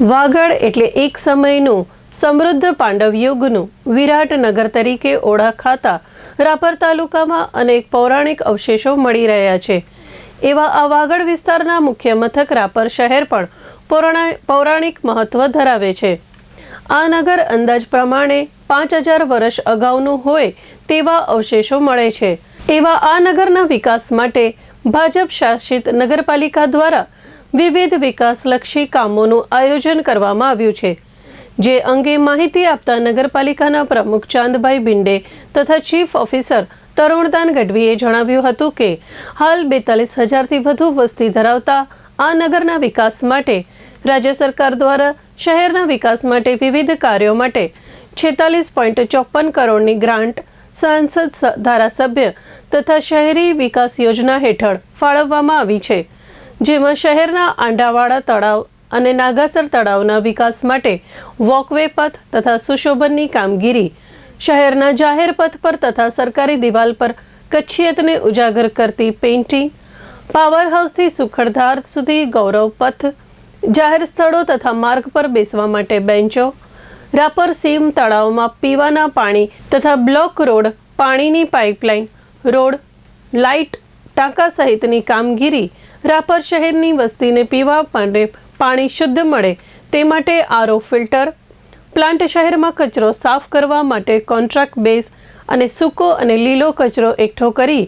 વાગડ એટલે એક સમયનું સમૃદ્ધ પાંડવ યુગનું વિરાટ નગર તરીકે ઓળખાતા રાપર તાલુકામાં અનેક પૌરાણિક અવશેષો મળી રહ્યા છે। એવા આ વાગડ વિસ્તારના મુખ્ય મથક રાપર શહેર પણ પૌરાણિક મહત્વ ધરાવે છે। આ નગર અંદાજ પ્રમાણે 5000 વર્ષ અગાઉનું હોય તેવા અવશેષો મળે છે। એવા આ નગરના વિકાસ માટે ભાજપ શાસિત નગરપાલિકા દ્વારા વિવિધ વિકાસલક્ષી કામોનું આયોજન કરવામાં આવ્યું છે। જે અંગે માહિતી આપતા નગરપાલિકાના પ્રમુખ ચાંદભાઈ ભિંડે તથા ચીફ ઓફિસર તરુણદાન ગઢવીએ જણાવ્યું હતું કે હાલ 42000થી વધુ વસ્તી ધરાવતા આ નગરના વિકાસ માટે રાજ્ય સરકાર દ્વારા શહેરના વિકાસ માટે વિવિધ કાર્યો માટે 46.54 કરોડની ગ્રાન્ટ સાંસદ ધારાસભ્ય તથા શહેરી વિકાસ યોજના હેઠળ ફાળવવામાં આવી છે। જેમાં શહેરના આંડાવાડા તળાવ અને નાગાસર તળાવના વિકાસ માટે વોકવે પથ તથા સુશોભનની કામગીરી, શહેરના જાહેર પથ પર તથા સરકારી દિવાલ પર કચ્છિયતને ઉજાગર કરતી પેઇન્ટિંગ, પાવર હાઉસથી સુખડધાર સુધી ગૌરવ પથ, જાહેર સ્થળો તથા માર્ગ પર બેસવા માટે બેન્ચો, રાપર સીમ તળાવમાં પીવાના પાણી તથા બ્લોક રોડ, પાણીની પાઇપલાઇન, રોડ, લાઇટ, ટાંકા સહિતની કામગીરી રાપર શહેરની વસ્તીને પીવા માટે પાણી શુદ્ધ મળે તે માટે આરઓ ફિલ્ટર પ્લાન્ટ, શહેરમાં કચરો સાફ કરવા માટે કોન્ટ્રાક્ટ બેઝ અને સૂકો અને લીલો કચરો એકઠો કરી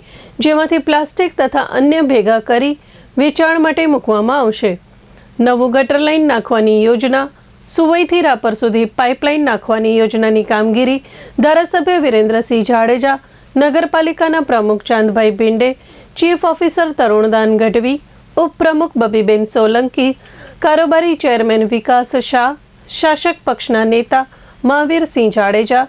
જેમાંથી પ્લાસ્ટિક તથા અન્ય ભેગા કરી વેચાણ માટે મૂકવામાં આવશે। નવું ગટર લાઇન નાખવાની યોજના, સુવઈથી રાપર સુધી પાઇપલાઇન નાખવાની યોજનાની કામગીરી ધારાસભ્ય વિરેન્દ્રસિંહ જાડેજા, નગરપાલિકાના પ્રમુખ ચાંદભાઈ ભિંડે, ચીફ ઓફિસર તરુણદાન ગઢવી, ઉપપ્રમુખ બબીબેન સોલંકી, કારોબારી ચેરમેન વિકાસ શાહ, શાસક પક્ષના નેતા મહાવીરસિંહ જાડેજા,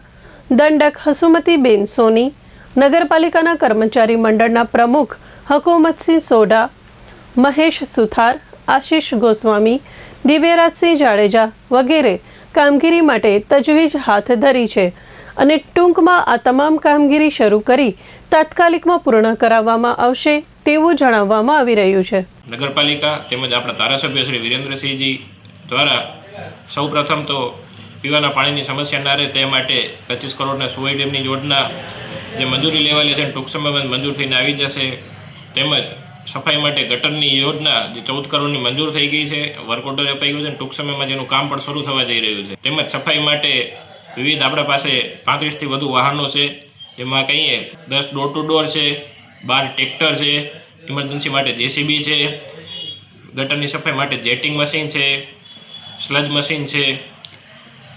દંડક હસુમતીબેન સોની, નગરપાલિકાના કર્મચારી મંડળના પ્રમુખ હકુમતસિંહ સોઢા, મહેશ સુથાર, આશિષ ગોસ્વામી, દિવ્યરાજસિંહ જાડેજા વગેરે કામગીરી માટે તજવીજ હાથ ધરી છે અને ટૂંકમાં આ તમામ કામગીરી શરૂ કરી તાત્કાલિકમાં પૂર્ણ કરાવવામાં આવશે તેવું જણાવવામાં આવી રહ્યું છે। નગરપાલિકા તેમજ આપણા ધારાસભ્ય શ્રી વિરેન્દ્રસિંહજી દ્વારા સૌપ્રથમ તો પીવાના પાણીની સમસ્યા ના રહે તે માટે 25 કરોડના સુવઈ ડેમની યોજના જે મંજૂરી લેવાલી છે ટૂંક સમયમાં મંજૂર થઈને આવી જશે। તેમજ સફાઈ માટે ગટરની યોજના જે 14 કરોડની મંજૂર થઈ ગઈ છે, વર્ક ઓર્ડર અપાઈ ગયું છે અને ટૂંક સમયમાં જેનું કામ પણ શરૂ થવા જઈ રહ્યું છે। તેમજ સફાઈ માટે વિવિધ આપણા પાસે 35થી વધુ વાહનો છે, જેમાં કહીએ 10 ડોર ટુ ડોર છે, 12 ટ્રેક્ટર છે, ઇમરજન્સી માટે જેસીબી છે, ગટરની સફાઈ માટે જેટિંગ મશીન છે, સ્લજ મશીન છે,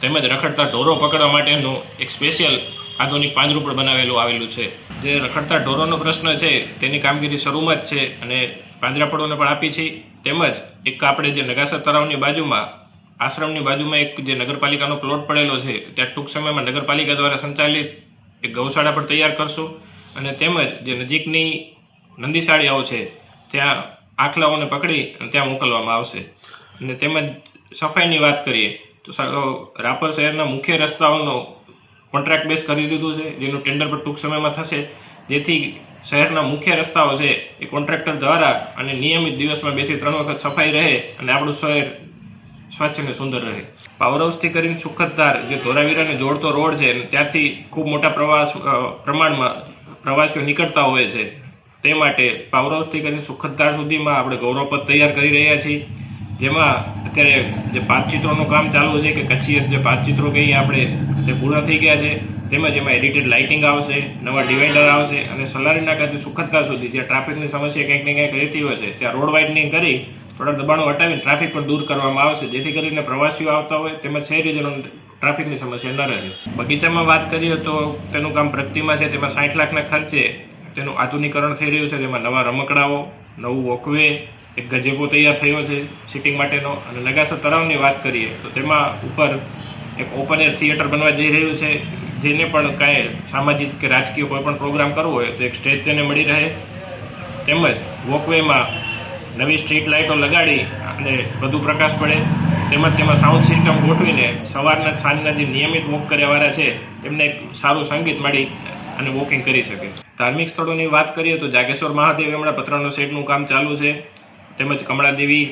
તેમજ રખડતા ઢોરો પકડવા માટેનું એક સ્પેશિયલ આધુનિક પાંજરું પણ આવેલું છે। જે રખડતા ઢોરોનો પ્રશ્ન છે તેની કામગીરી શરૂમાં જ છે અને પાંજરાપોળોને પણ આપી છે। તેમજ એક આપણે જે નગાસર તળાવની બાજુમાં આશ્રમની બાજુમાં એક જે નગરપાલિકાનો પ્લોટ પડેલો છે ત્યાં ટૂંક સમયમાં નગરપાલિકા દ્વારા સંચાલિત એક ગૌશાળા પણ તૈયાર કરશું અને તેમજ જે નજીકની નંદીશાળીઓ છે ત્યાં આખલાઓને પકડી અને ત્યાં મોકલવામાં આવશે। અને તેમજ સફાઈની વાત કરીએ તો રાપર શહેરના મુખ્ય રસ્તાઓનો કોન્ટ્રાક્ટ બેઝ કરી દીધું છે, જેનું ટેન્ડર પણ ટૂંક સમયમાં થશે, જેથી શહેરના મુખ્ય રસ્તાઓ છે એ કોન્ટ્રાક્ટર દ્વારા અને નિયમિત દિવસમાં 2 થી 3 વખત સફાઈ રહે અને આપણું શહેર સ્વચ્છ અને સુંદર રહે। પાવર હાઉસથી કરીને સુખદધાર જે ધોરાવીરાને જોડતો રોડ છે ત્યાંથી ખૂબ મોટા પ્રમાણમાં પ્રવાસીઓ નીકળતા હોય છે, તે માટે પાવર હાઉસથી કરીને સુખદધાર સુધીમાં આપણે ગૌરવપથ તૈયાર કરી રહ્યા છીએ। જેમાં અત્યારે જે પાંચચિત્રોનું કામ ચાલુ છે કે કચ્છિયત જે પાંચચિત્રો કહીએ આપણે તે પૂર્ણ થઈ ગયા છે। તેમજ એમાં એડિટેડ લાઇટિંગ આવશે, નવા ડિવાઈડર આવશે અને સલારી નાકાથી સુખદધાર સુધી જ્યાં ટ્રાફિકની સમસ્યા ક્યાંક ને ક્યાંક રહેતી હોય છે ત્યાં રોડ વાઇડનિંગ કરી થોડા દબાણો હટાવીને ટ્રાફિક પણ દૂર કરવામાં આવશે, જેથી કરીને પ્રવાસીઓ આવતા હોય તેમજ શહેરીજનો ટ્રાફિકની સમસ્યા ન રહે। બગીચામાં વાત કરીએ તો તેનું કામ પ્રગતિમાં છે, તેમાં 60 લાખના ખર્ચે તેનું આધુનિકરણ થઈ રહ્યું છે। તેમાં નવા રમકડાઓ, નવું વોકવે, એક ગજેબો તૈયાર થયો છે સિટિંગ માટેનો અને નગાસર તળાવની વાત કરીએ તો તેમાં ઉપર એક ઓપન એર થિયેટર બનવા જઈ રહ્યું છે, જેને પણ કાંઈ સામાજિક કે રાજકીય કોઈ પણ પ્રોગ્રામ કરવો હોય તો એક સ્ટેજ તેને મળી રહે। તેમજ વોકવેમાં નવી સ્ટ્રીટ લાઇટો લગાડી અને વધુ પ્રકાશ પડે, તેમજ તેમાં સાઉન્ડ સિસ્ટમ ગોઠવીને સવારના સાંજના જે નિયમિત વોક કર્યાવાળા છે તેમને એક સારું સંગીત મળી અને વોકિંગ કરી શકે। ધાર્મિક સ્થળોની વાત કરીએ તો જાગેશ્વર મહાદેવ હમણાં પતરાનો શેડનું કામ ચાલુ છે, તેમજ કમળાદેવી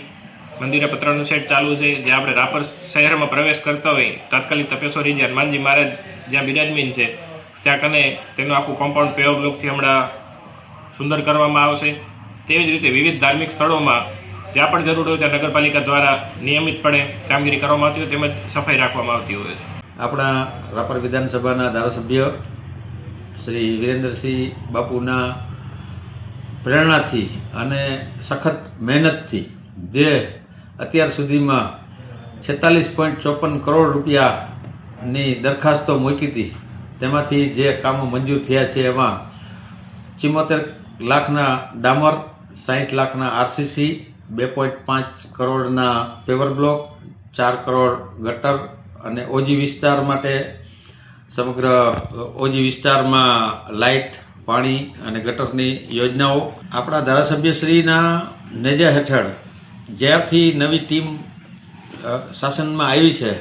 મંદિરે પતરાનું સેટ ચાલુ છે. જે આપણે રાપર શહેરમાં પ્રવેશ કરતા હોય તાત્કાલિક તપેશ્વરી જે હનુમાનજી મહારાજ જ્યાં બિરાજમાન છે ત્યાં કને તેનું આખું કોમ્પાઉન્ડ પેવર બ્લોકથી હમણાં સુંદર કરવામાં આવશે. તેવી જ રીતે વિવિધ ધાર્મિક સ્થળોમાં જ્યાં પણ જરૂર હોય ત્યાં નગરપાલિકા દ્વારા નિયમિતપણે કામગીરી કરવામાં આવતી હોય તેમજ સફાઈ રાખવામાં આવતી હોય છે. આપણા રાપર વિધાનસભાના ધારાસભ્ય શ્રી વિરેન્દ્રસિંહ બાપુના પ્રેરણાથી અને સખત મહેનતથી જે અત્યાર સુધીમાં 46.54 કરોડ રૂપિયાની દરખાસ્તો મૂકી હતી તેમાંથી જે કામો મંજૂર થયા છે એમાં 74 લાખના ડામર, 60 લાખના આરસીસી, 2.5 કરોડના પેવર બ્લોક, 4 કરોડ ગટર અને ઓજી વિસ્તાર માટે સમગ્ર ઓજી વિસ્તારમાં લાઇટ, પાણી અને ગટરની યોજનાઓ આપણા ધારાસભ્યશ્રીના નેજા હેઠળ જ્યારથી નવી ટીમ શાસનમાં આવી છે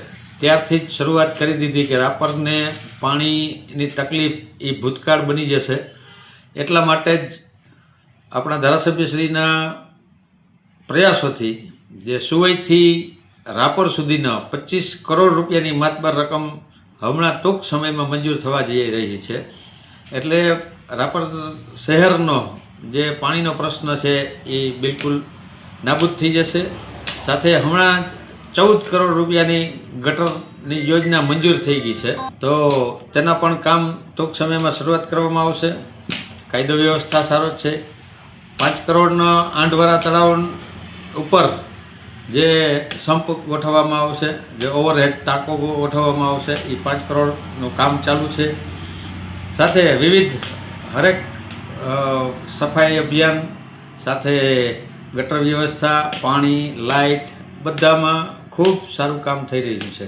ત્યારથી જ શરૂઆત કરી દીધી કે રાપરને પાણીની તકલીફ એ ભૂતકાળ બની જશે. એટલા માટે જ આપણા ધારાસભ્યશ્રીના પ્રયાસોથી જે સુવઈથી રાપર સુધીના 25 કરોડ રૂપિયાની માતબર રકમ હમણાં ટૂંક સમયમાં મંજૂર થવા જઈ રહી છે. એટલે રાપર શહેરનો જે પાણીનો પ્રશ્ન છે એ બિલકુલ નાબૂદ થઈ જશે. સાથે હમણાં 14 કરોડ રૂપિયાની ગટરની યોજના મંજૂર થઈ ગઈ છે, તો તેના પણ કામ ટૂંક સમયમાં શરૂઆત કરવામાં આવશે. કાયદો વ્યવસ્થા સારો જ છે. 5 કરોડના આંધવારા તળાવ ઉપર જે સંપ ગોઠવવામાં આવશે, જે ઓવરહેડ ટાંકો ગોઠવવામાં આવશે, એ 5 કરોડનું કામ ચાલુ છે. સાથે વિવિધ હરેક સફાઈ અભિયાન સાથે ગટર વ્યવસ્થા, પાણી, લાઇટ બધામાં ખૂબ સારું કામ થઈ રહ્યું છે.